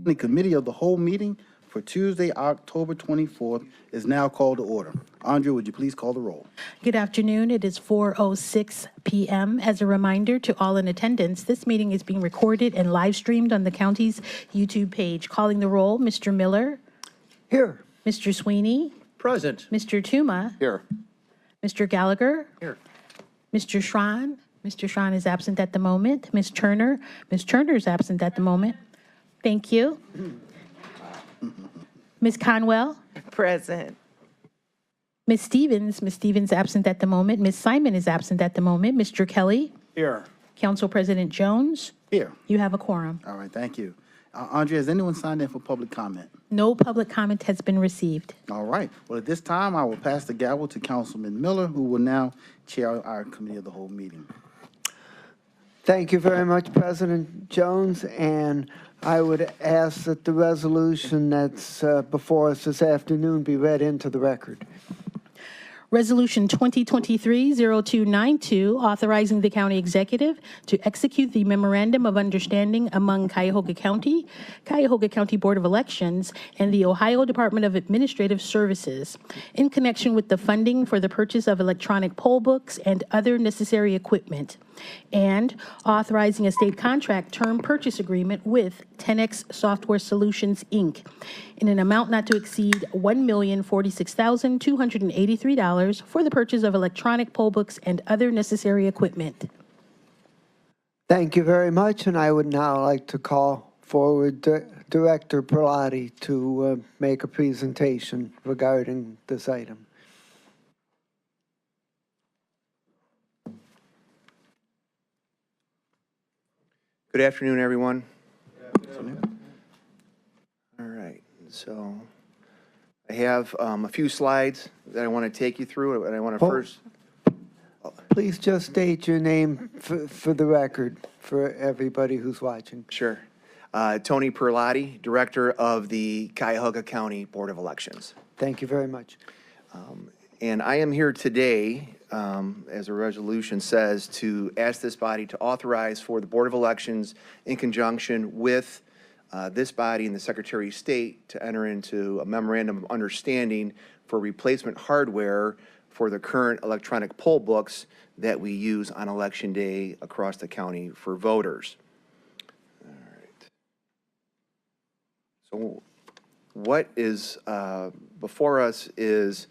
The committee of the whole meeting for Tuesday, October 24th is now called to order. Andrea, would you please call the roll? Good afternoon. It is 4:06 p.m. As a reminder to all in attendance, this meeting is being recorded and live streamed on the county's YouTube page. Calling the roll, Mr. Miller. Here. Mr. Sweeney. Present. Mr. Tuma. Here. Mr. Gallagher. Here. Mr. Schran. Mr. Schran is absent at the moment. Ms. Turner. Ms. Turner is absent at the moment. Thank you. Ms. Conwell. Present. Ms. Stevens. Ms. Stevens absent at the moment. Ms. Simon is absent at the moment. Mr. Kelly. Here. Council President Jones. Here. You have a quorum. All right, thank you. Andrea, has anyone signed in for public comment? No public comment has been received. All right. Well, at this time, I will pass the gavel to Councilman Miller, who will now chair our committee of the whole meeting. Thank you very much, President Jones, and I would ask that the resolution that's before us this afternoon be read into the record. Resolution 2023-0292, authorizing the county executive to execute the memorandum of understanding among Cuyahoga County, Cuyahoga County Board of Elections, and the Ohio Department of Administrative Services in connection with the funding for the purchase of electronic poll books and other necessary equipment, and authorizing a state contract term purchase agreement with 10X Software Solutions, Inc. in an amount not to exceed $1,046,283 for the purchase of electronic poll books and other necessary equipment. Thank you very much, and I would now like to call forward Director Perlotti to make a presentation regarding this item. Good afternoon, everyone. Good afternoon. All right, so I have a few slides that I want to take you through, and I want to first... Please just state your name for the record for everybody who's watching. Sure. Tony Perlotti, Director of the Cuyahoga County Board of Elections. Thank you very much. And I am here today, as a resolution says, to ask this body to authorize for the Board of Elections in conjunction with this body and the Secretary of State to enter into a memorandum of understanding for replacement hardware for the current electronic poll books that we use on Election Day across the county for voters. All right. So what is before us is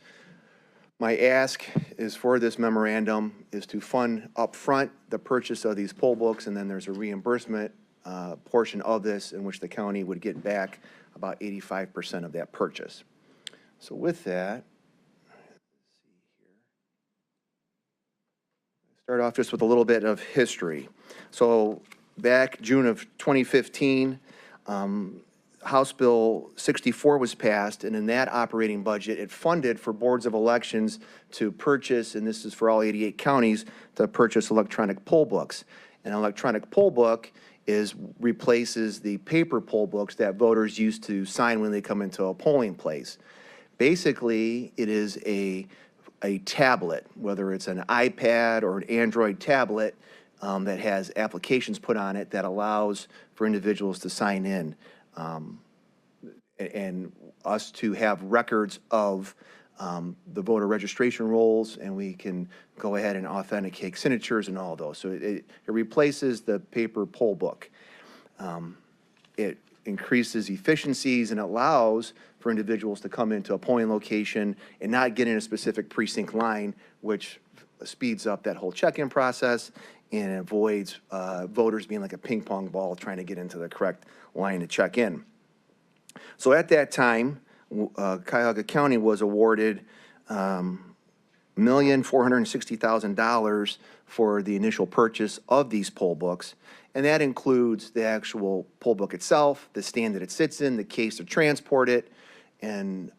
my ask is for this memorandum is to fund upfront the purchase of these poll books, and then there's a reimbursement portion of this in which the county would get back about 85% of that purchase. So with that, start off just with a little bit of history. So back June of 2015, House Bill 64 was passed, and in that operating budget, it funded for boards of elections to purchase, and this is for all 88 counties, to purchase electronic poll books. An electronic poll book replaces the paper poll books that voters used to sign when they come into a polling place. Basically, it is a tablet, whether it's an iPad or an Android tablet that has applications put on it that allows for individuals to sign in. And us to have records of the voter registration rolls, and we can go ahead and authenticate signatures and all those. So it replaces the paper poll book. It increases efficiencies and allows for individuals to come into a polling location and not get in a specific precinct line, which speeds up that whole check-in process and avoids voters being like a ping pong ball trying to get into the correct line to check in. So at that time, Cuyahoga County was awarded $1,460,000 for the initial purchase of these poll books, and that includes the actual poll book itself, the stand that it sits in, the case to transport it, and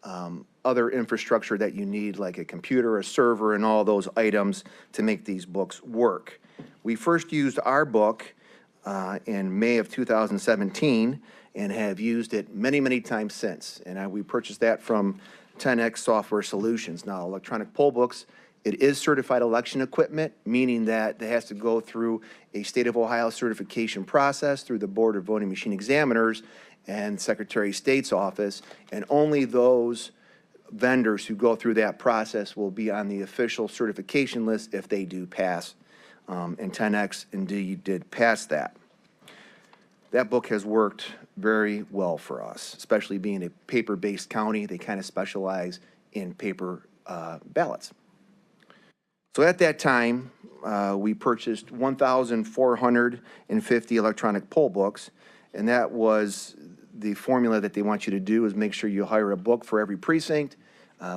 other infrastructure that you need, like a computer, a server, and all those items to make these books work. We first used our book in May of 2017 and have used it many, many times since. And we purchased that from 10X Software Solutions. Now, electronic poll books, it is certified election equipment, meaning that it has to go through a state of Ohio certification process through the Board of Voting Machine Examiners, and Secretary of State's office, and only those vendors who go through that process will be on the official certification list if they do pass. And 10X indeed did pass that. That book has worked very well for us, especially being a paper-based county. They kind of specialize in paper ballots. So at that time, we purchased 1,450 electronic poll books, and that was the formula that they want you to do is make sure you hire a book for every precinct.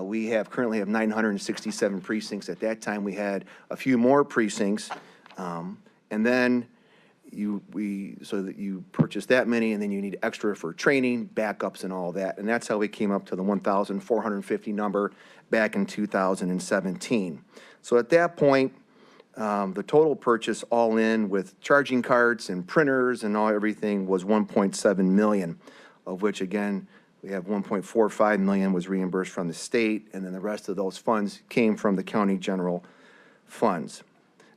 We currently have 967 precincts. At that time, we had a few more precincts, and then so that you purchase that many, and then you need extra for training, backups, and all that. And that's how we came up to the 1,450 number back in 2017. So at that point, the total purchase all in with charging carts and printers and everything was 1.7 million, of which again, we have 1.45 million was reimbursed from the state, and then the rest of those funds came from the county general funds.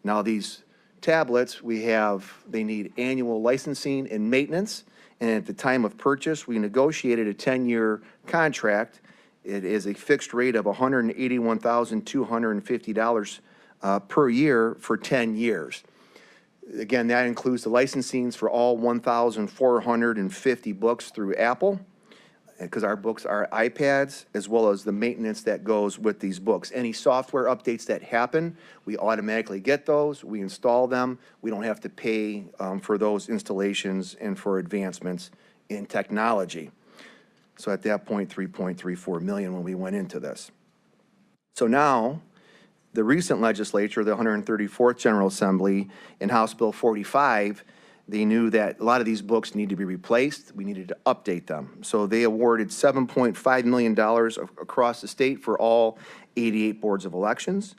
Now these tablets, they need annual licensing and maintenance, and at the time of purchase, we negotiated a 10-year contract. It is a fixed rate of $181,250 per year for 10 years. Again, that includes the licensings for all 1,450 books through Apple, because our books are iPads, as well as the maintenance that goes with these books. Any software updates that happen, we automatically get those, we install them. We don't have to pay for those installations and for advancements in technology. So at that point, 3.34 million when we went into this. So now, the recent legislature, the 134th General Assembly, in House Bill 45, they knew that a lot of these books need to be replaced. We needed to update them. So they awarded $7.5 million across the state for all 88 boards of elections.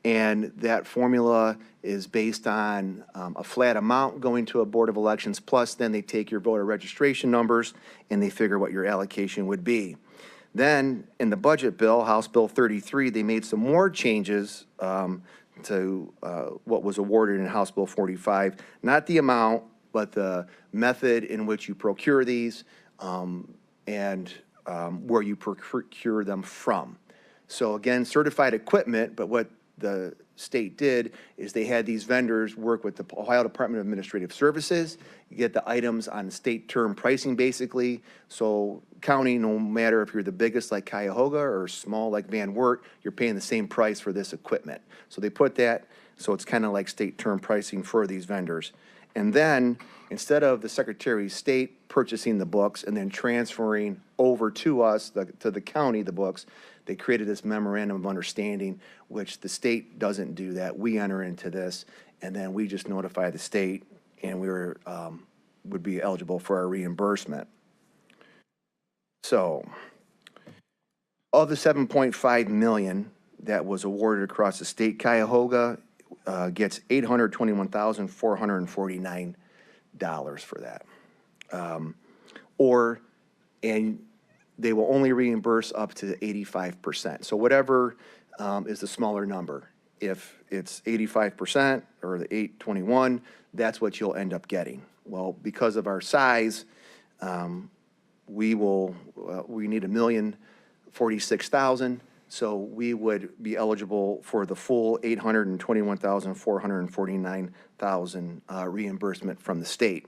And that formula is based on a flat amount going to a board of elections, plus then they take your voter registration numbers and they figure what your allocation would be. Then in the budget bill, House Bill 33, they made some more changes to what was awarded in House Bill 45, not the amount, but the method in which you procure these and where you procure them from. So again, certified equipment, but what the state did is they had these vendors work with the Ohio Department of Administrative Services. You get the items on state term pricing, basically. So county, no matter if you're the biggest like Cuyahoga or small like Van Wert, you're paying the same price for this equipment. So they put that, so it's kind of like state term pricing for these vendors. And then, instead of the Secretary of State purchasing the books and then transferring over to us, to the county, the books, they created this memorandum of understanding, which the state doesn't do that. We enter into this, and then we just notify the state, and we would be eligible for our reimbursement. So, of the 7.5 million that was awarded across the state, Cuyahoga gets $821,449 for that. And they will only reimburse up to 85%. So whatever is the smaller number. If it's 85% or the 821, that's what you'll end up getting. Well, because of our size, we need $1,046,000. So we would be eligible for the full $821,449,000 reimbursement from the state.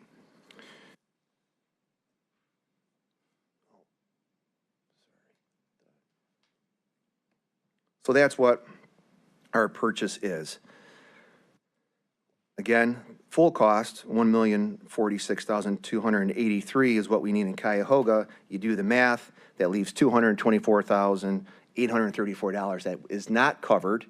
So that's what our purchase is. Again, full cost, $1,046,283 is what we need in Cuyahoga. You do the math, that leaves $224,834 that is not covered,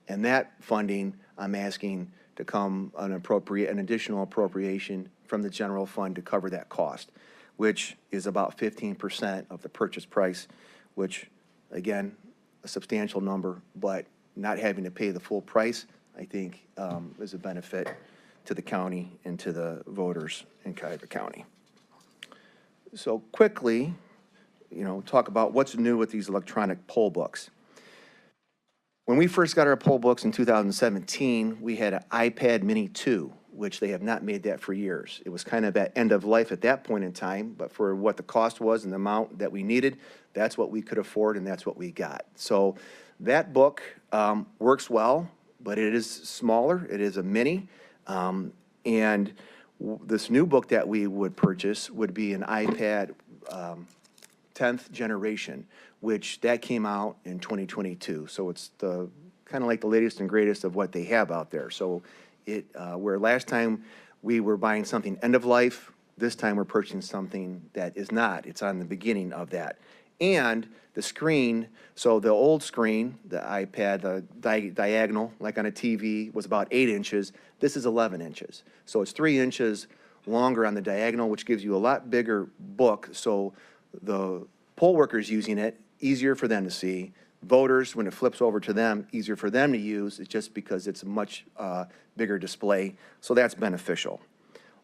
and that funding I'm asking to come an additional appropriation from the general fund to cover that cost, which is about 15% of the purchase price, which again, a substantial number, but not having to pay the full price, I think is a benefit to the county and to the voters in Cuyahoga County. So quickly, talk about what's new with these electronic poll books. When we first got our poll books in 2017, we had an iPad Mini 2, which they have not made that for years. It was kind of at end of life at that point in time, but for what the cost was and the amount that we needed, that's what we could afford and that's what we got. So that book works well, but it is smaller. It is a mini. And this new book that we would purchase would be an iPad 10th generation, which that came out in 2022. So it's the kind of like the latest and greatest of what they have out there. So it, where last time we were buying something end of life, this time we're purchasing something that is not. It's on the beginning of that. And the screen, so the old screen, the iPad, the diagonal, like on a TV, was about 8 inches. This is 11 inches. So it's 3 inches longer on the diagonal, which gives you a lot bigger book. So the poll workers using it, easier for them to see. Voters, when it flips over to them, easier for them to use. It's just because it's a much bigger display. So that's beneficial.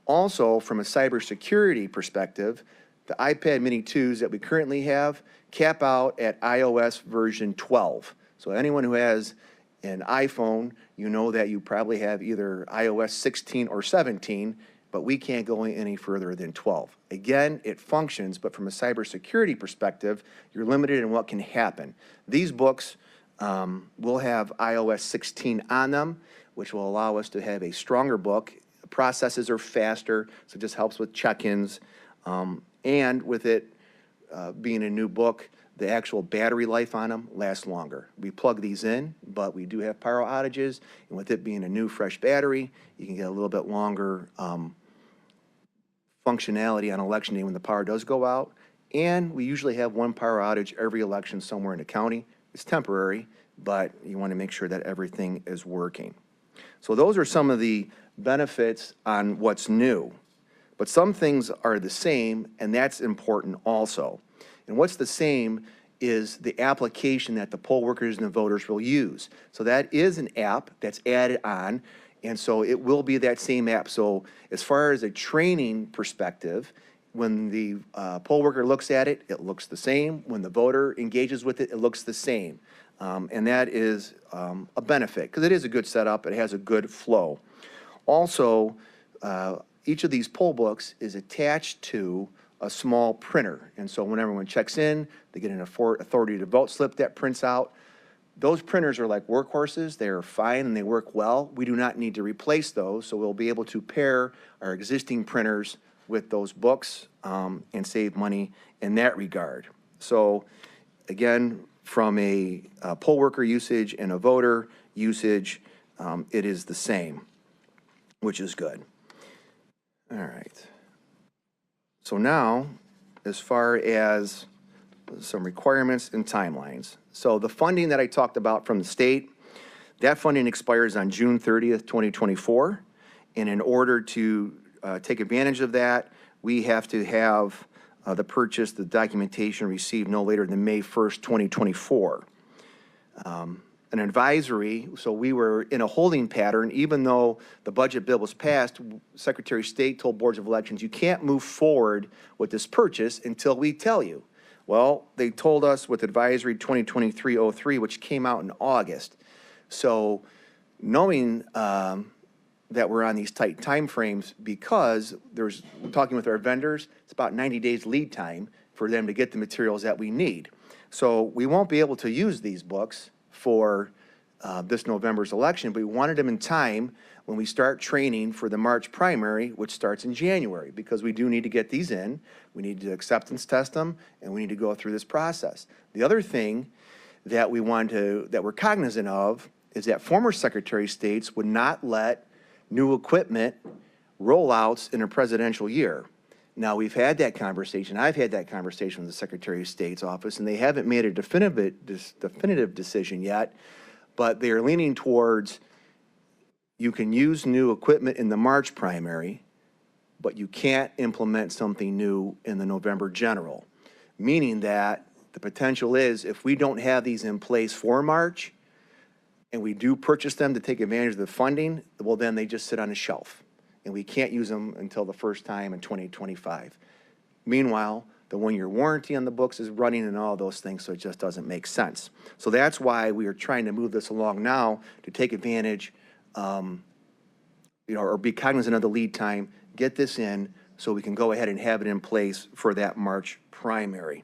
Also, from a cybersecurity perspective, the iPad mini 2s that we currently have cap out at iOS version 12. So anyone who has an iPhone, you know that you probably have either iOS 16 or 17, but we can't go any further than 12. Again, it functions, but from a cybersecurity perspective, you're limited in what can happen. These books will have iOS 16 on them, which will allow us to have a stronger book. The processes are faster, so it just helps with check-ins. And with it being a new book, the actual battery life on them lasts longer. We plug these in, but we do have power outages, and with it being a new, fresh battery, you can get a little bit longer functionality on election day when the power does go out. And we usually have one power outage every election somewhere in the county. It's temporary, but you want to make sure that everything is working. So those are some of the benefits on what's new. But some things are the same, and that's important also. And what's the same is the application that the poll workers and the voters will use. So that is an app that's added on, and so it will be that same app. So as far as a training perspective, when the poll worker looks at it, it looks the same. When the voter engages with it, it looks the same. And that is a benefit, because it is a good setup. It has a good flow. Also, each of these poll books is attached to a small printer. And so when everyone checks in, they get an authority to vote slip that prints out. Those printers are like workhorses. They are fine and they work well. We do not need to replace those, so we'll be able to pair our existing printers with those books and save money in that regard. So again, from a poll worker usage and a voter usage, it is the same, which is good. All right. So now, as far as some requirements and timelines. So the funding that I talked about from the state, that funding expires on June 30th, 2024. And in order to take advantage of that, we have to have the purchase, the documentation received no later than May 1st, 2024. An advisory, so we were in a holding pattern. Even though the budget bill was passed, Secretary of State told boards of elections, you can't move forward with this purchase until we tell you. Well, they told us with advisory 2023-03, which came out in August. So knowing that we're on these tight timeframes, because we're talking with our vendors, it's about 90 days lead time for them to get the materials that we need. So we won't be able to use these books for this November's election, but we wanted them in time when we start training for the March primary, which starts in January, because we do need to get these in. We need to acceptance test them, and we need to go through this process. The other thing that we want to, that we're cognizant of, is that former Secretary of States would not let new equipment rollouts in a presidential year. Now, we've had that conversation. I've had that conversation with the Secretary of State's office, and they haven't made a definitive decision yet, but they are leaning towards you can use new equipment in the March primary, but you can't implement something new in the November general, meaning that the potential is if we don't have these in place for March and we do purchase them to take advantage of the funding, well, then they just sit on a shelf. And we can't use them until the first time in 2025. Meanwhile, the one-year warranty on the books is running and all those things, so it just doesn't make sense. So that's why we are trying to move this along now to take advantage or be cognizant of the lead time, get this in so we can go ahead and have it in place for that March primary.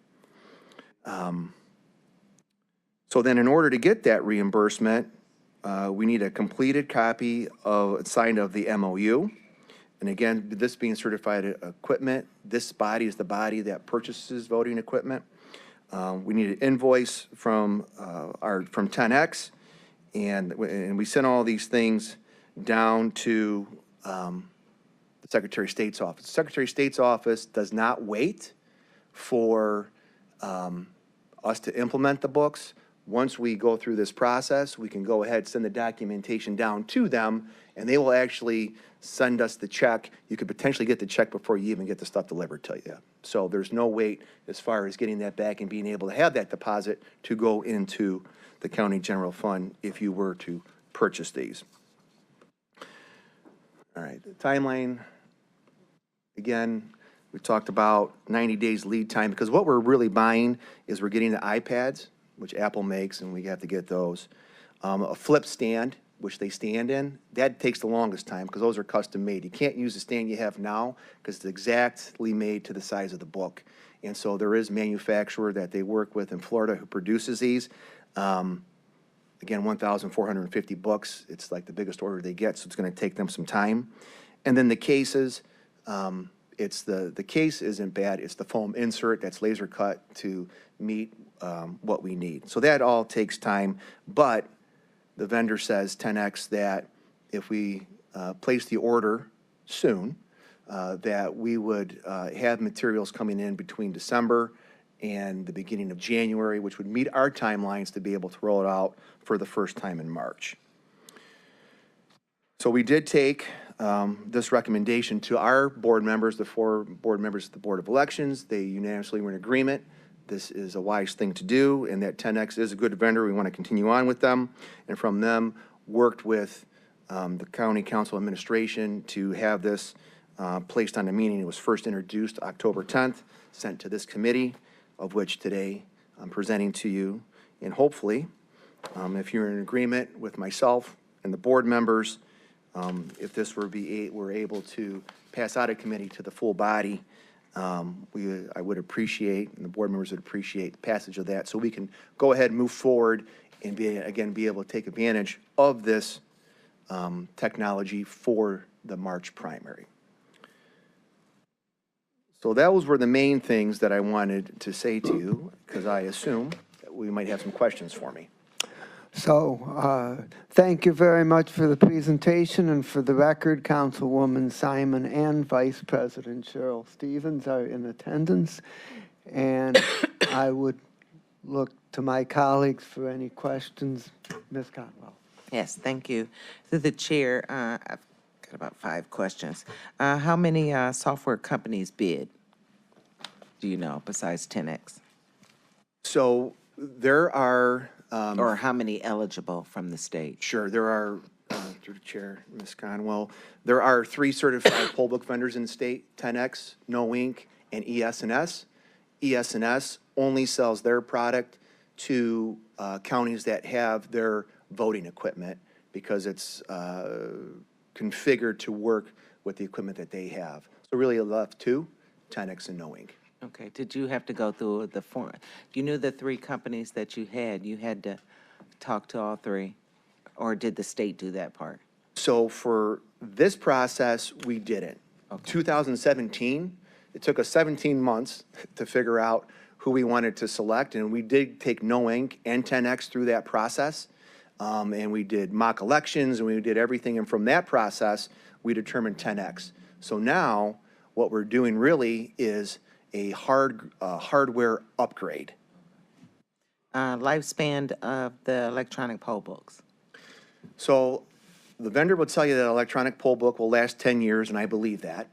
So then in order to get that reimbursement, we need a completed copy signed of the MOU. And again, this being certified equipment, this body is the body that purchases voting equipment. We need an invoice from 10X, and we sent all these things down to the Secretary of State's office. The Secretary of State's office does not wait for us to implement the books. Once we go through this process, we can go ahead, send the documentation down to them, and they will actually send us the check. You could potentially get the check before you even get the stuff delivered to you. So there's no wait as far as getting that back and being able to have that deposit to go into the county general fund if you were to purchase these. All right, the timeline, again, we talked about 90 days lead time, because what we're really buying is we're getting the iPads, which Apple makes, and we have to get those. A flip stand, which they stand in, that takes the longest time because those are custom made. You can't use the stand you have now because it's exactly made to the size of the book. And so there is a manufacturer that they work with in Florida who produces these. Again, 1,450 books. It's like the biggest order they get, so it's going to take them some time. And then the cases, the case isn't bad. It's the foam insert that's laser cut to meet what we need. So that all takes time, but the vendor says, 10X, that if we place the order soon, that we would have materials coming in between December and the beginning of January, which would meet our timelines to be able to roll it out for the first time in March. So we did take this recommendation to our board members, the 4 board members of the Board of Elections. They unanimously were in agreement. This is a wise thing to do, and that 10X is a good vendor. We want to continue on with them. And from them, worked with the County Council Administration to have this placed on the meeting. It was first introduced October 10th, sent to this committee, of which today I'm presenting to you. And hopefully, if you're in agreement with myself and the board members, if this were able to pass out of committee to the full body, I would appreciate, and the board members would appreciate the passage of that, so we can go ahead and move forward and be able to take advantage of this technology for the March primary. So that were the main things that I wanted to say to you, because I assume that we might have some questions for me. So, thank you very much for the presentation, and for the record, Councilwoman Simon and Vice President Cheryl Stevens are in attendance, and I would look to my colleagues for any questions. Ms. Cotwell. Yes, thank you. To the chair, I've got about 5 questions. How many software companies bid, do you know, besides 10X? So there are... Or how many eligible from the state? Sure, there are, through the chair, Ms. Conwell, there are 3 certified poll book vendors in the state, 10X, No Inc., and ES&S. ES&S only sells their product to counties that have their voting equipment because it's configured to work with the equipment that they have. So really it left 2, 10X and No Inc. Okay, did you have to go through the form? You knew the 3 companies that you had to talk to all 3, or did the state do that part? So for this process, we didn't. Okay. 2017, it took us 17 months to figure out who we wanted to select, and we did take No Inc. and 10X through that process. And we did mock elections, and we did everything, and from that process, we determined 10X. So now, what we're doing really is a hardware upgrade. Lifespan of the electronic poll books? So the vendor will tell you that an electronic poll book will last 10 years, and I believe that.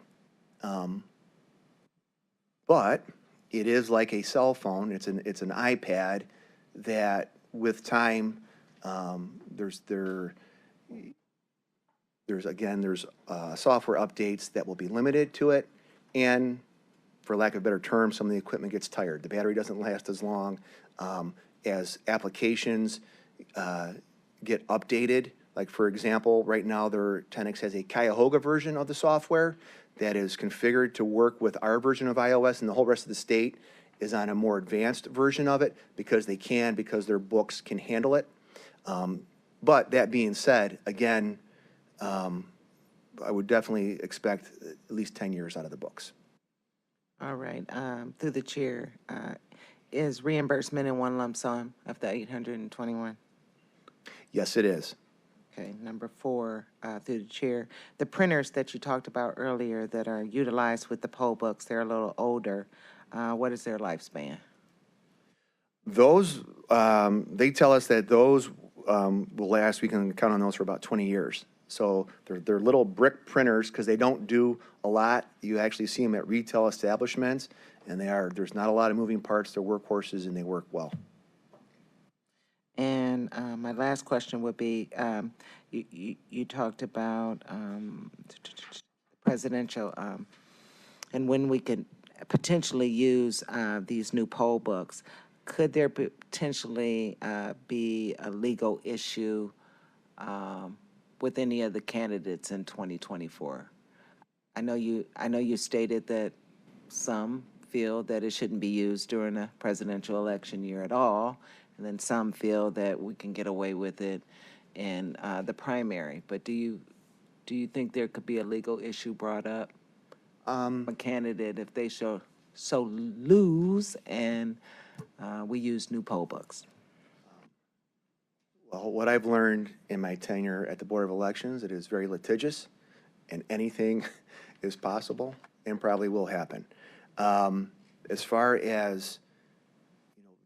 But it is like a cell phone. It's an iPad that, with time, there's software updates that will be limited to it, and for lack of a better term, some of the equipment gets tired. The battery doesn't last as long. As applications get updated, Like, for example, right now, Tenix has a Cuyahoga version of the software that is configured to work with our version of iOS, and the whole rest of the state is on a more advanced version of it because their books can handle it. But that being said, again, I would definitely expect at least 10 years out of the books. All right, through the chair, is reimbursement in one lump sum of the 821? Yes, it is. Okay, number 4, through the chair, the printers that you talked about earlier that are utilized with the poll books, they're a little older. What is their lifespan? Those, they tell us that those will last, we can count on those for about 20 years. So they're little brick printers because they don't do a lot. You actually see them at retail establishments, and there's not a lot of moving parts. They're workhorses, and they work well. And my last question would be, you talked about presidential, and when we could potentially use these new poll books. Could there potentially be a legal issue with any of the candidates in 2024? I know you stated that some feel that it shouldn't be used during a presidential election year at all, and then some feel that we can get away with it in the primary. But do you think there could be a legal issue brought up? A candidate if they so lose and we use new poll books? Well, what I've learned in my tenure at the Board of Elections, it is very litigious, and anything is possible and probably will happen. As far as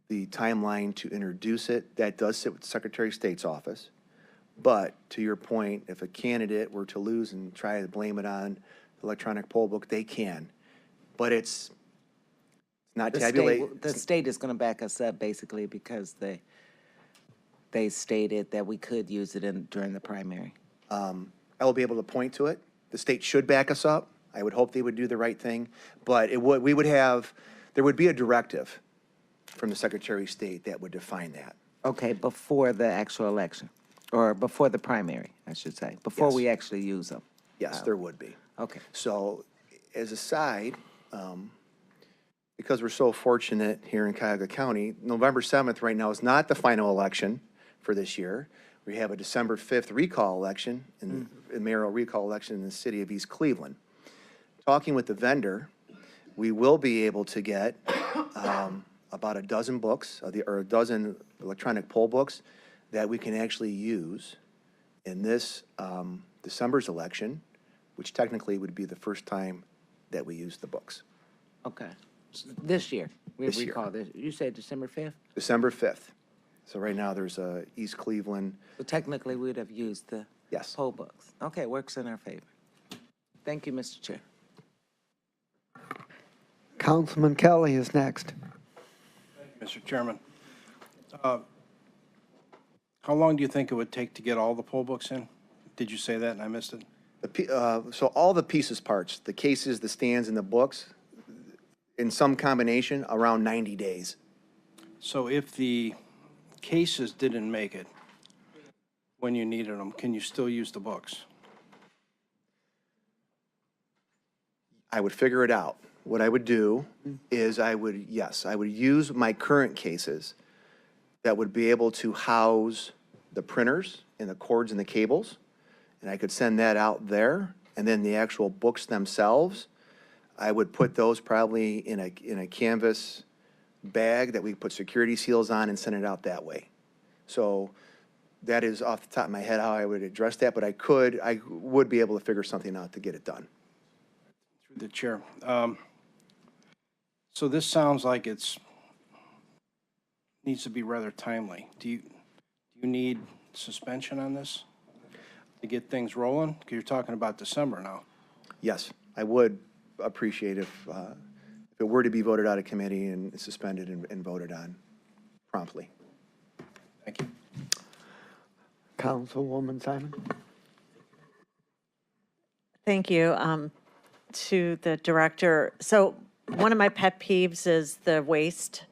the timeline to introduce it, that does sit with the Secretary of State's office. But to your point, if a candidate were to lose and try to blame it on the electronic poll book, they can. But it's not tabulated. The state is going to back us up basically because they stated that we could use it during the primary. I will be able to point to it. The state should back us up. I would hope they would do the right thing. But there would be a directive from the Secretary of State that would define that. Okay, before the actual election, or before the primary, I should say, before Yes. we actually use them. Yes, there would be. Okay. So as a side, because we're so fortunate here in Cuyahoga County, November 7th right now is not the final election for this year. We have a December 5th recall election, a mayoral recall election in the city of East Cleveland. Talking with the vendor, we will be able to get about a dozen books, or a dozen electronic poll books that we can actually use in this December's election, which technically would be the first time that we use the books. Okay. This year, we This year. recall this. You said December 5th? December 5th. So right now, there's East Cleveland. So technically, we'd have used the Yes. poll books. Okay, works in our favor. Thank you, Mr. Chair. Councilman Kelly is next. Mr. Chairman. How long do you think it would take to get all the poll books in? Did you say that and I missed it? So all the pieces parts, the cases, the stands, and the books, in some combination, around 90 days. So if the cases didn't make it when you needed them, can you still use the books? I would figure it out. What I would do is I would use my current cases that would be able to house the printers and the cords and the cables, and I could send that out there. And then the actual books themselves, I would put those probably in a canvas bag that we put security seals on and send it out that way. So that is off the top of my head how I would address that, but I would be able to figure something out to get it done. Through the chair. So this sounds like needs to be rather timely. Do you need suspension on this to get things rolling? Because you're talking about December now. Yes, I would appreciate if it were to be voted out of committee and suspended and voted on promptly. Thank you. Councilwoman Simon. Thank you to the director. So one of my pet peeves is the waste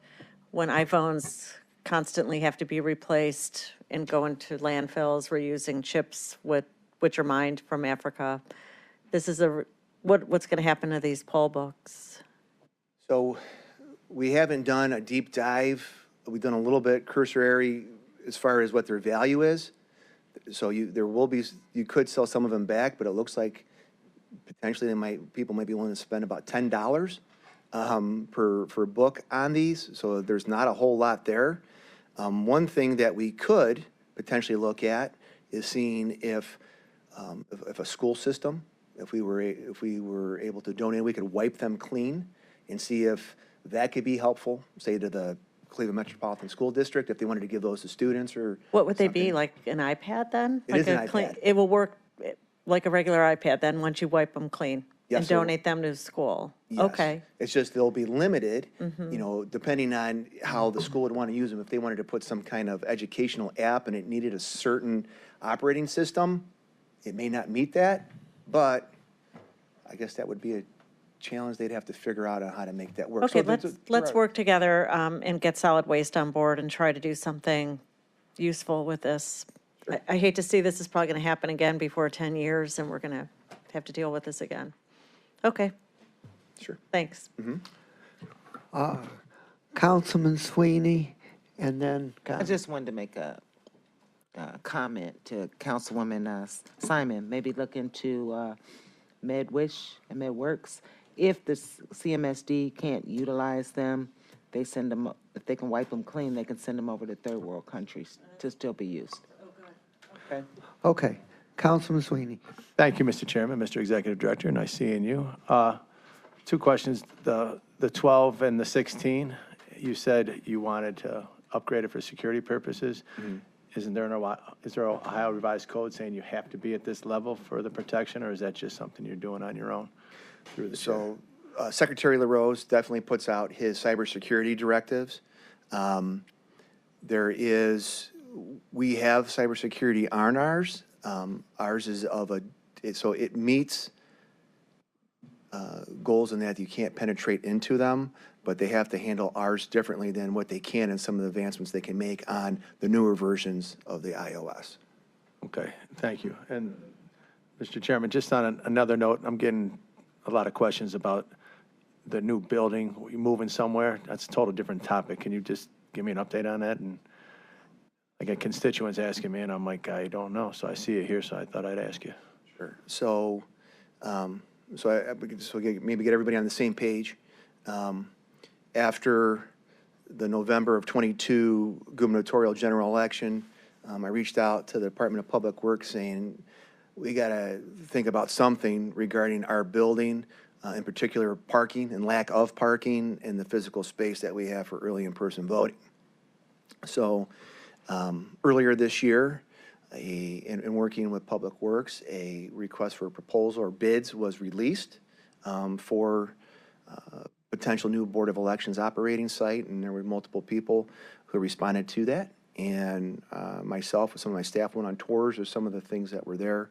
when iPhones constantly have to be replaced and go into landfills. We're using chips which are mined from Africa. This is what's going to happen to these poll books? So we haven't done a deep dive. We've done a little bit cursory as far as what their value is. So you could sell some of them back, but it looks like potentially people might be willing to spend about $10 per book on these. So there's not a whole lot there. One thing that we could potentially look at is seeing if a school system, if we were able to donate, we could wipe them clean and see if that could be helpful, say to the Cleveland Metropolitan School District, if they wanted to give those to students or. What would they be, something. like an iPad then? It Like is an a clean- iPad. It will work like a regular iPad then, once you wipe them clean? Yes, And so- donate them to school? Yes. Okay, It's just they'll be limited, depending on how the school would want to use them. If they wanted to put some kind of educational app and it needed a certain operating system, it may not meet that, but I guess that would be a challenge they'd have to figure out on how to make that work. okay, So let's work together and get solid waste on board and try to do something useful with this. I hate to see this is probably going to happen again before 10 years, and we're going to have to deal with this again. Okay, Sure. thanks. Councilman Sweeney, and then. I just wanted to make a comment to Councilwoman Simon, maybe look into MedWish and MedWorks. If the CMSD can't utilize them, they send them, if they can wipe them clean, they can send them over to third world countries to still be used. Okay. Okay, Councilman Sweeney. Thank you, Mr. Chairman, Mr. Executive Director, nice seeing you. Two questions, the 12 and the 16, you said you wanted to upgrade it for security purposes. Isn't there is there a Ohio Revised Code saying you have to be at this level for the protection, or is that just something you're doing on your own through the chair? So Secretary LaRose definitely puts out his cybersecurity directives. We have cybersecurity on ours. Ours is so it meets goals in that you can't penetrate into them, but they have to handle ours differently than what they can in some of the advancements they can make on the newer versions of the iOS. Okay, thank you. And, Mr. Chairman, just on another note, I'm getting a lot of questions about the new building. You're moving somewhere. That's a total different topic. Can you just give me an update on that? And I get constituents asking me, and I'm like, I don't know. So I see it here, so I thought I'd ask you. Sure. So, maybe get everybody on the same page. After the November of '22 gubernatorial general election, I reached out to the Department of Public Works saying, we got to think about something regarding our building, in particular parking and lack of parking and the physical space that we have for early in-person voting. So earlier this year, in working with Public Works, a request for a proposal or bids was released for potential new Board of Elections operating site, and there were multiple people who responded to that. And myself and some of my staff went on tours of some of the things that were there.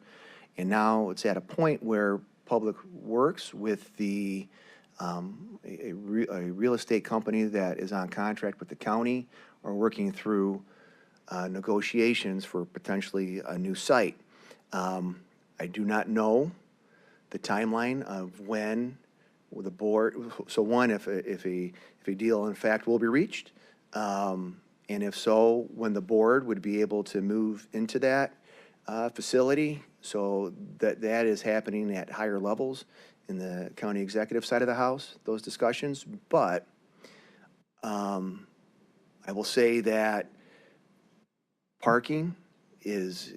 And now it's at a point where Public Works with a real estate company that is on contract with the county are working through negotiations for potentially a new site. I do not know the timeline of when the board, so one, if a deal in fact will be reached, and if so, when the board would be able to move into that facility, so that is happening at higher levels in the county executive side of the house, those discussions. But I will say that parking is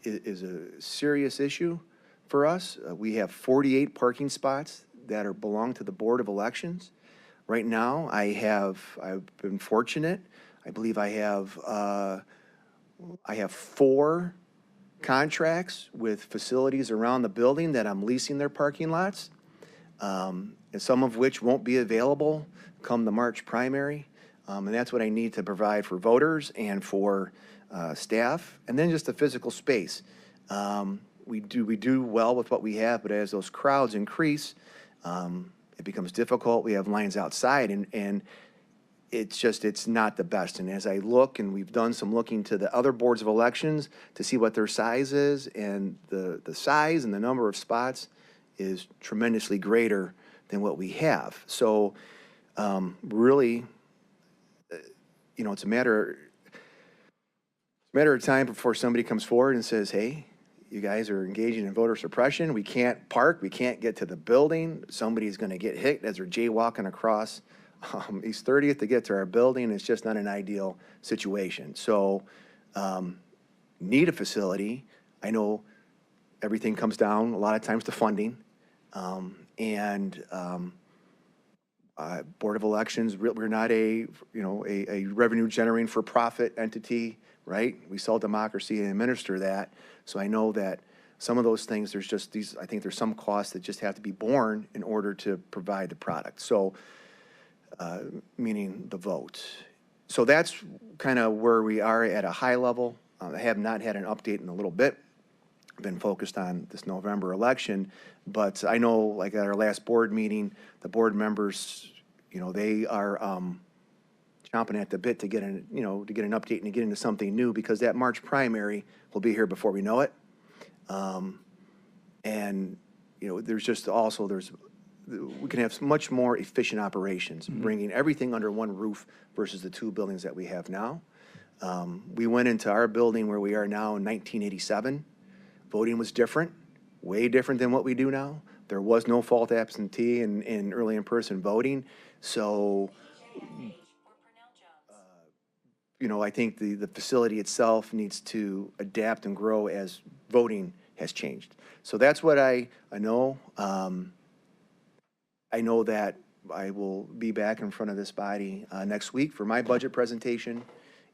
a serious issue for us. We have 48 parking spots that belong to the Board of Elections. Right now, I've been fortunate. I believe I have 4 contracts with facilities around the building that I'm leasing their parking lots, and some of which won't be available come the March primary. And that's what I need to provide for voters and for staff, and then just the physical space. We do well with what we have, but as those crowds increase, it becomes difficult. We have lines outside, and it's not the best. And as I look, and we've done some looking to the other boards of elections to see what their size is, and the size and the number of spots is tremendously greater than what we have. So really, it's a matter of time before somebody comes forward and says, hey, you guys are engaging in voter suppression. We can't park. We can't get to the building. Somebody's going to get hit as they're jaywalking across East 30th to get to our building. It's just not an ideal situation. So need a facility. I know everything comes down a lot of times to funding. Board of Elections, we're not a revenue generating for-profit entity, right? We sell democracy and administer that. So I know that some of those things, I think there's some costs that just have to be borne in order to provide the product. So, meaning the vote. So that's kind of where we are at a high level. I have not had an update in a little bit. I've been focused on this November election, but I know, like at our last board meeting, the board members, they are chomping at the bit to get an update and to get into something new, because that March primary will be here before we know it. There's just also, we can have much more efficient operations, bringing everything under one roof versus the two buildings that we have now. We went into our building where we are now in 1987. Voting was different, way different than what we do now. There was no fault absentee in early in-person voting. So, I think the facility itself needs to adapt and grow as voting has changed. So that's what I know. I know that I will be back in front of this body next week for my budget presentation,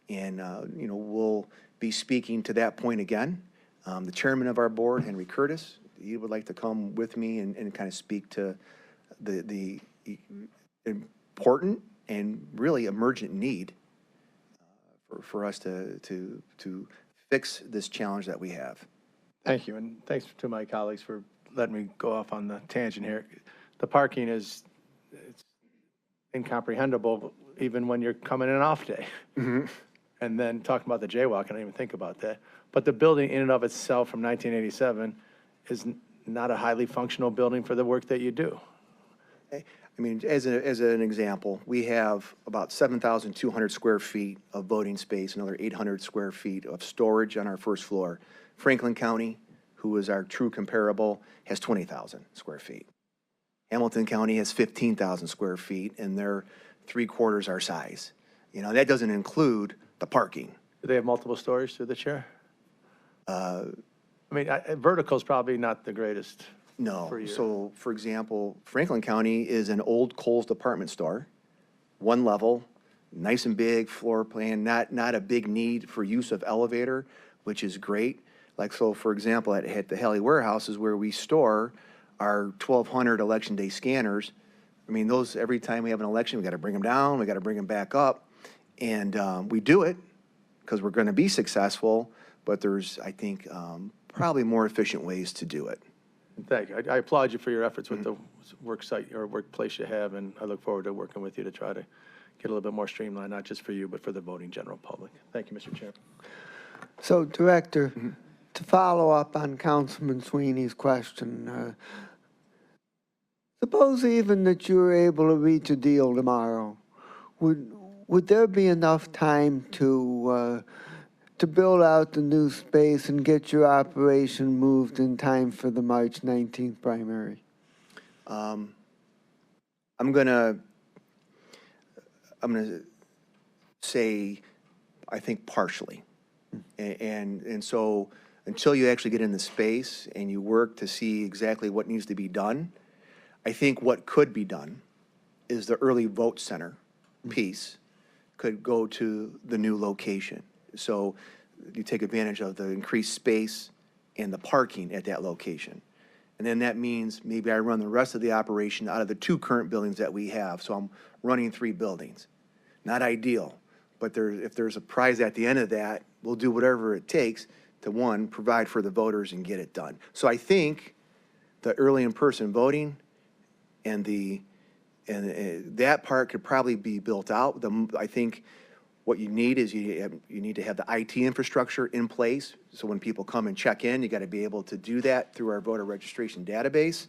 and we'll be speaking to that point again. The chairman of our board, Henry Curtis, he would like to come with me and kind of speak to the important and really emergent need for us to fix this challenge that we have. Thank you, and thanks to my colleagues for letting me go off on the tangent here. The parking it's incomprehensible even when you're coming in an off day. And then talking about the jaywalk, I don't even think about that. But the building in and of itself from 1987 is not a highly functional building for the work that you do. I mean, as an example, we have about 7,200 square feet of voting space, another 800 square feet of storage on our first floor. Franklin County, who is our true comparable, has 20,000 square feet. Hamilton County has 15,000 square feet, and they're 3/4 our size. That doesn't include the parking. Do they have multiple stories through the chair? Vertical is probably not the greatest. No. So, for example, Franklin County is an old Kohl's department store, one level, nice and big, floor plan, not a big need for use of elevator, which is great. Like, so, for example, at the Haley Warehouse is where we store our 1,200 election day scanners. Those, every time we have an election, we got to bring them down, we got to bring them back up. And we do it because we're going to be successful, but there's, I think, probably more efficient ways to do it. Thank you. I applaud you for your efforts with the work site or workplace you have, and I look forward to working with you to try to get a little bit more streamlined, not just for you, but for the voting general public. Thank you, Mr. Chairman. So, Director, to follow up on Councilman Sweeney's question, suppose even that you were able to reach a deal tomorrow, would there be enough time to build out the new space and get your operation moved in time for the March 19th primary? I'm gonna say, I think partially. And so until you actually get in the space and you work to see exactly what needs to be done, I think what could be done is the early vote center piece could go to the new location. So you take advantage of the increased space and the parking at that location. And then that means maybe I run the rest of the operation out of the 2 current buildings that we have. So I'm running 3 buildings. Not ideal, but if there's a prize at the end of that, we'll do whatever it takes to, one, provide for the voters and get it done. So I think the early in-person voting and the And that part could probably be built out. I think what you need is you need to have the IT infrastructure in place. So when people come and check in, you got to be able to do that through our voter registration database.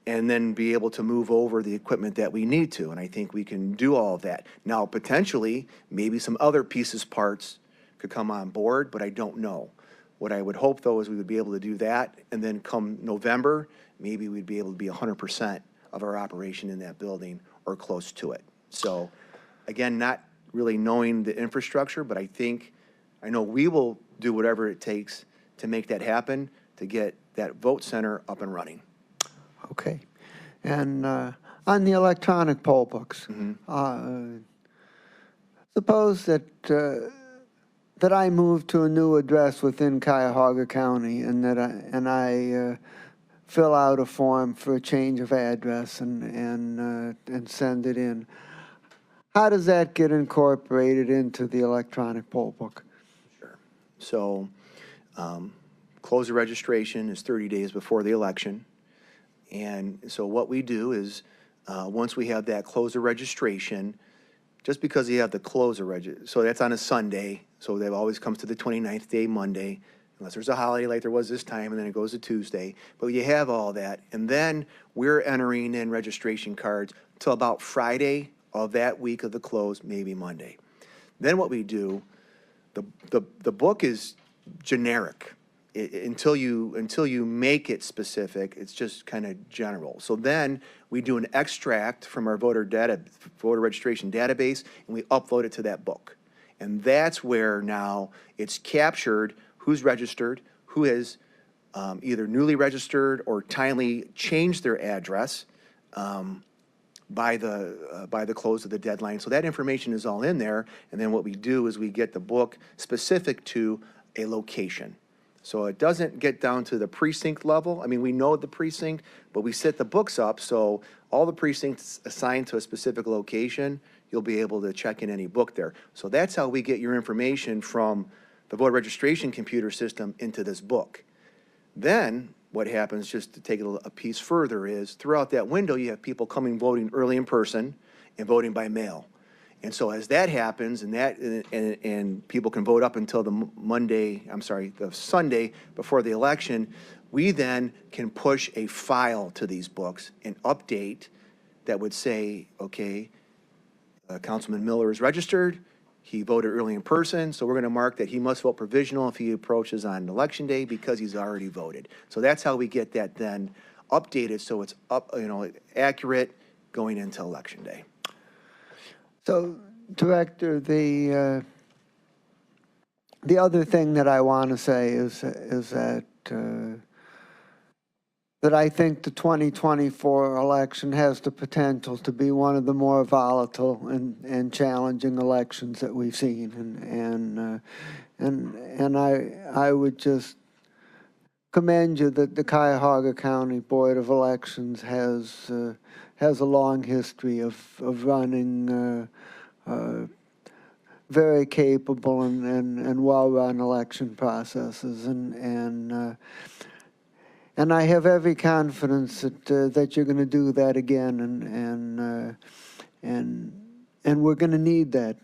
And then be able to move over the equipment that we need to. And I think we can do all of that. Now, potentially, maybe some other pieces, parts could come on board, but I don't know. What I would hope, though, is we would be able to do that, and then come November, maybe we'd be able to be 100% of our operation in that building or close to it. So, again, not really knowing the infrastructure, but I know we will do whatever it takes to make that happen, to get that vote center up and running. Okay. And on the electronic poll books, suppose that I move to a new address within Cuyahoga County and that I fill out a form for a change of address and send it in. How does that get incorporated into the electronic poll book? Sure. So, close of registration is 30 days before the election. And so what we do is, once we have that close of registration, just because you have the close of registration, so that's on a Sunday, so that always comes to the 29th day, Monday, unless there's a holiday like there was this time, and then it goes to Tuesday. But you have all that, and then we're entering in registration cards till about Friday of that week of the close, maybe Monday. Then what we do, the book is generic. Until you make it specific, it's just kind of general. So then we do an extract from our voter registration database, and we upload it to that book. And that's where now it's captured who's registered, who has either newly registered or timely changed their address by the close of the deadline. So that information is all in there. And then what we do is we get the book specific to a location. So it doesn't get down to the precinct level. I mean, we know the precinct, but we set the books up so all the precincts assigned to a specific location, you'll be able to check in any book there. So that's how we get your information from the voter registration computer system into this book. Then what happens, just to take it a piece further, is throughout that window, you have people coming voting early in person and voting by mail. And so as that happens, and people can vote up until the Sunday before the election, we then can push a file to these books and update that would say, okay, Councilman Miller is registered, he voted early in person, so we're going to mark that he must vote provisional if he approaches on election day because he's already voted. So that's how we get that then updated so it's accurate going into election day. So, Director, the other thing that I want to say is that I think the 2024 election has the potential to be one of the more volatile and challenging elections that we've seen, and I would just commend you that the Cuyahoga County Board of Elections has a long history of running very capable and well-run election processes, and I have every confidence that you're going to do that again, and we're going to need that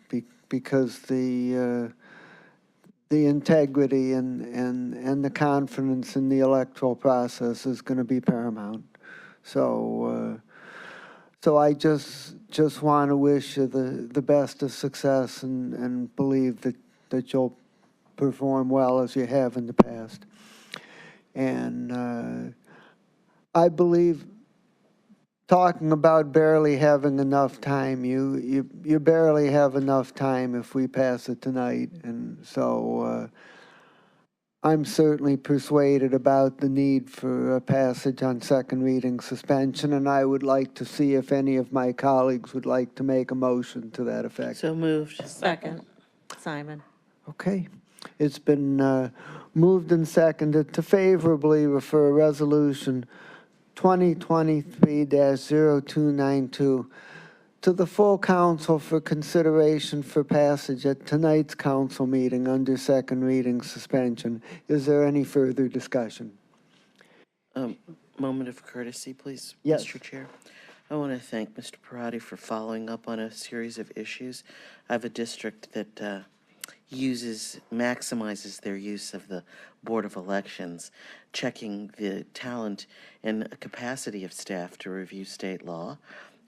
because the integrity and the confidence in the electoral process is going to be paramount. So I just want to wish you the best of success and believe that you'll perform well as you have in the past. And I believe, talking about barely having enough time, you barely have enough time if we pass it tonight. And so I'm certainly persuaded about the need for a passage on second reading suspension, and I would like to see if any of my colleagues would like to make a motion to that effect. So moved. Second. Simon. Okay. It's been moved and seconded to favorably refer Resolution 2023-0292 to the full council for consideration for passage at tonight's council meeting under second reading suspension. Is there any further discussion? Moment of courtesy, please, Yes. Mr. Chair. I want to thank Mr. Parati for following up on a series of issues. I have a district that maximizes their use of the Board of Elections, checking the talent and capacity of staff to review state law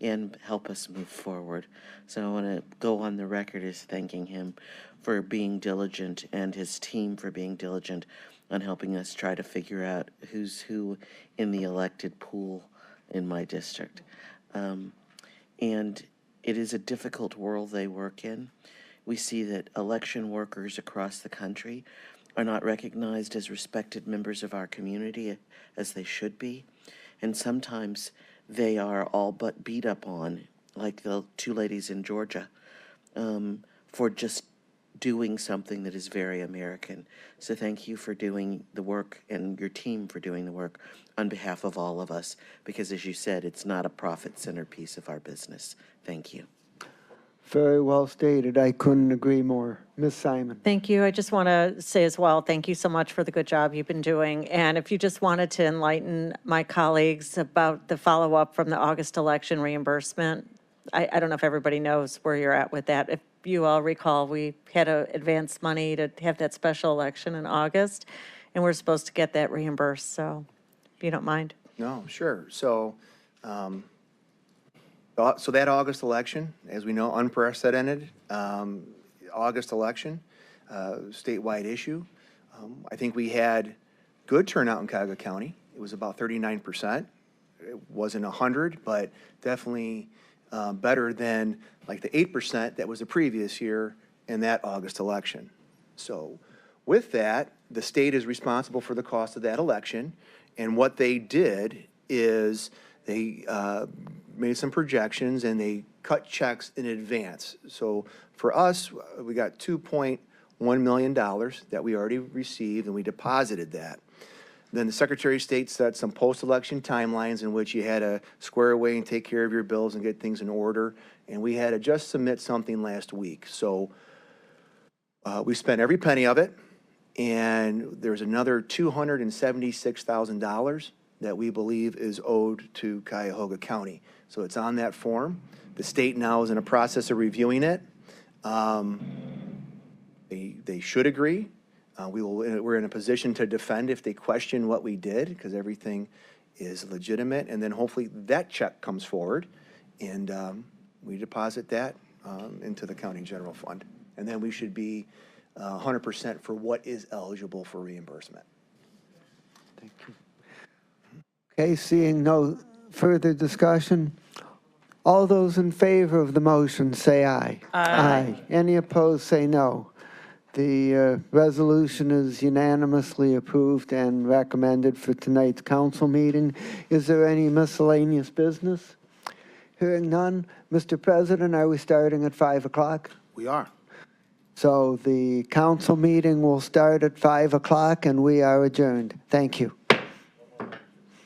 and help us move forward. So I want to go on the record as thanking him for being diligent and his team for being diligent on helping us try to figure out who's who in the elected pool in my district. And it is a difficult world they work in. We see that election workers across the country are not recognized as respected members of our community as they should be. And sometimes they are all but beat up on, like the two ladies in Georgia, for just doing something that is very American. So thank you for doing the work and your team for doing the work on behalf of all of us, because as you said, it's not a profit centerpiece of our business. Thank you. Very well stated. I couldn't agree more. Ms. Simon. Thank you. I just want to say as well, thank you so much for the good job you've been doing. And if you just wanted to enlighten my colleagues about the follow-up from the August election reimbursement, I don't know if everybody knows where you're at with that. If you all recall, we had to advance money to have that special election in August, and we're supposed to get that reimbursed, so if you don't mind. No, sure. So, so that August election, as we know, unprecedented, August election, statewide issue. I think we had good turnout in Cuyahoga County. It was about 39%. It wasn't 100, but definitely better than like the 8% that was the previous year in that August election. So with that, the state is responsible for the cost of that election. And what they did is they made some projections and they cut checks in advance. So for us, we got $2.1 million that we already received, and we deposited that. Then the Secretary of State set some post-election timelines in which you had to square away and take care of your bills and get things in order. And we had to just submit something last week. So we spent every penny of it. And there's another $276,000 that we believe is owed to Cuyahoga County. So it's on that form. The state now is in a process of reviewing it. They should agree. We're in a position to defend if they question what we did, because everything is legitimate. And then hopefully that check comes forward, and we deposit that into the county general fund. And then we should be 100% for what is eligible for reimbursement. Thank you. Okay, seeing no further discussion, all those in favor of the motion say aye. Aye. Any opposed say no. The resolution is unanimously approved and recommended for tonight's council meeting. Is there any miscellaneous business? Hearing none, Mr. President, are we starting at 5 o'clock? We are. So the council meeting will start at 5 o'clock and we are adjourned. Thank you.